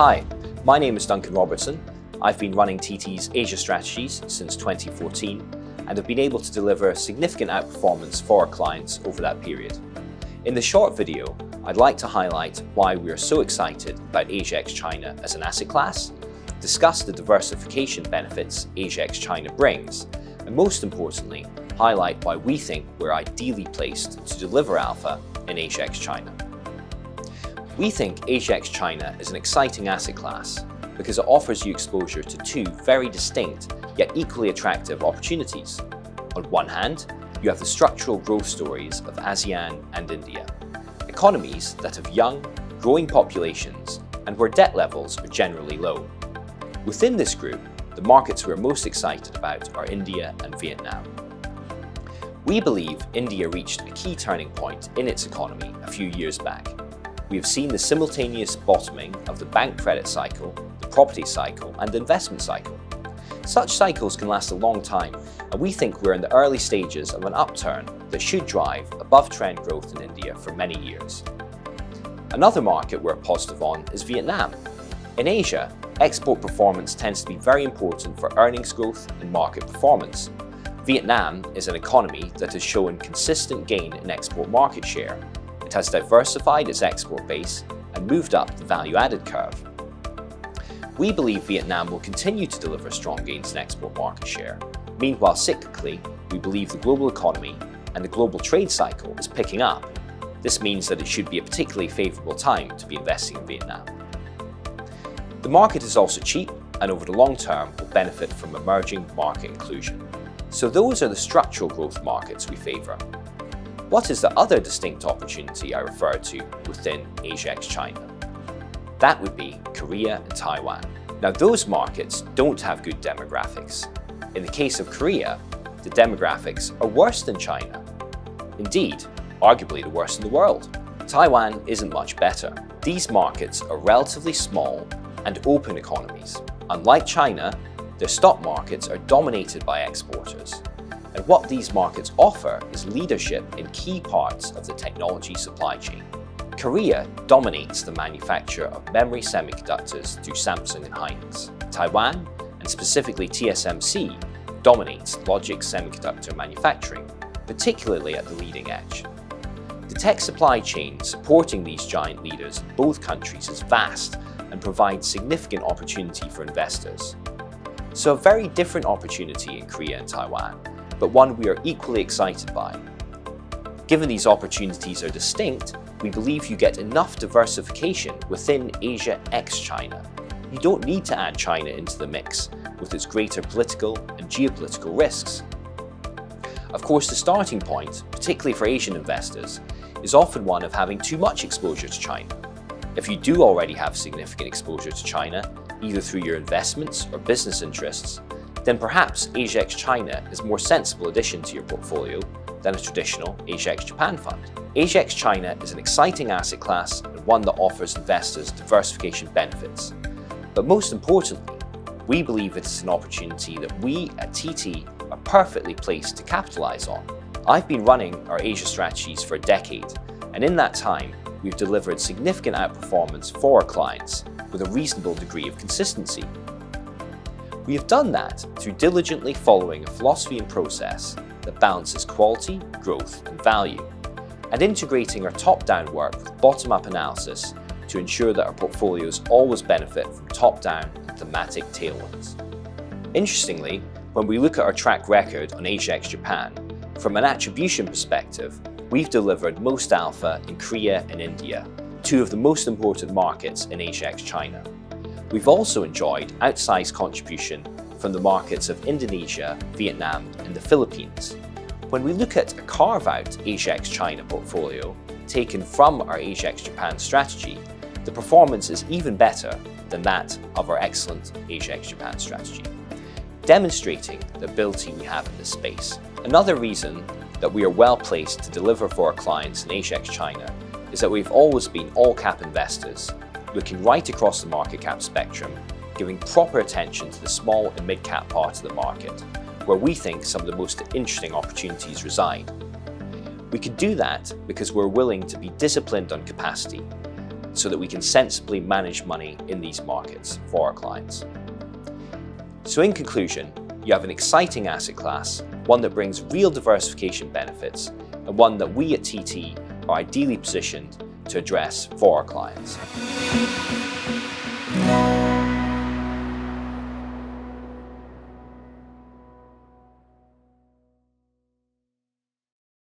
Hi, my name is Duncan Robertson. I've been running TT's Asia strategies since 2014 and have been able to deliver significant outperformance for our clients over that period. In the short video, I'd like to highlight why we are so excited about Asia ex-China as an asset class, discuss the diversification benefits Asia ex-China brings, and most importantly, highlight why we think we're ideally placed to deliver alpha in Asia ex-China. We think Asia ex-China is an exciting asset class because it offers you exposure to two very distinct yet equally attractive opportunities. On one hand, you have the structural growth stories of ASEAN and India, economies that have young, growing populations and where debt levels are generally low. Within this group, the markets we're most excited about are India and Vietnam. We believe India reached a key turning point in its economy a few years back. We have seen the simultaneous bottoming of the bank credit cycle, the property cycle, and the investment cycle. Such cycles can last a long time, and we think we're in the early stages of an upturn that should drive above-trend growth in India for many years. Another market we're positive on is Vietnam. In Asia, export performance tends to be very important for earnings growth and market performance. Vietnam is an economy that has shown consistent gain in export market share. It has diversified its export base and moved up the value-added curve. We believe Vietnam will continue to deliver strong gains in export market share. Meanwhile, cyclically, we believe the global economy and the global trade cycle is picking up. This means that it should be a particularly favorable time to be investing in Vietnam. The market is also cheap and over the long term will benefit from emerging market inclusion. So those are the structural growth markets we favor. What is the other distinct opportunity I referred to within Asia ex-China? That would be Korea and Taiwan. Now those markets don't have good demographics. In the case of Korea, the demographics are worse than China. Indeed, arguably the worst in the world. Taiwan isn't much better. These markets are relatively small and open economies. Unlike China, their stock markets are dominated by exporters. And what these markets offer is leadership in key parts of the technology supply chain. Korea dominates the manufacture of memory semiconductors through Samsung and Hynix. Taiwan, and specifically TSMC, dominates logic semiconductor manufacturing, particularly at the leading edge. The tech supply chain supporting these giant leaders in both countries is vast and provides significant opportunity for investors. So a very different opportunity in Korea and Taiwan, but one we are equally excited by. Given these opportunities are distinct, we believe you get enough diversification within Asia ex-China. You don't need to add China into the mix with its greater political and geopolitical risks. Of course, the starting point, particularly for Asian investors, is often one of having too much exposure to China. If you do already have significant exposure to China, either through your investments or business interests, then perhaps Asia ex-China is a more sensible addition to your portfolio than a traditional Asia ex-Japan fund. Asia ex-China is an exciting asset class and one that offers investors diversification benefits. But most importantly, we believe it is an opportunity that we at TT are perfectly placed to capitalize on. I've been running our Asia strategies for a decade, and in that time, we've delivered significant outperformance for our clients with a reasonable degree of consistency. We have done that through diligently following a philosophy and process that balances quality, growth, and value, and integrating our top-down work with bottom-up analysis to ensure that our portfolios always benefit from top-down and thematic tailwinds. Interestingly, when we look at our track record on Asia ex-Japan, from an attribution perspective, we've delivered most alpha in Korea and India, two of the most important markets in Asia ex-China. We've also enjoyed outsized contribution from the markets of Indonesia, Vietnam, and the Philippines. When we look at a carve-out Asia ex-China portfolio taken from our Asia ex-Japan strategy, the performance is even better than that of our excellent Asia ex-Japan strategy, demonstrating the ability we have in this space. Another reason that we are well placed to deliver for our clients in Asia ex-China is that we've always been all-cap investors, looking right across the market cap spectrum, giving proper attention to the small and mid-cap part of the market, where we think some of the most interesting opportunities reside. We can do that because we're willing to be disciplined on capacity. so that we can sensibly manage money in these markets for our clients. So in conclusion, you have an exciting asset class, one that brings real diversification benefits, and one that we at TT are ideally positioned to address for our clients.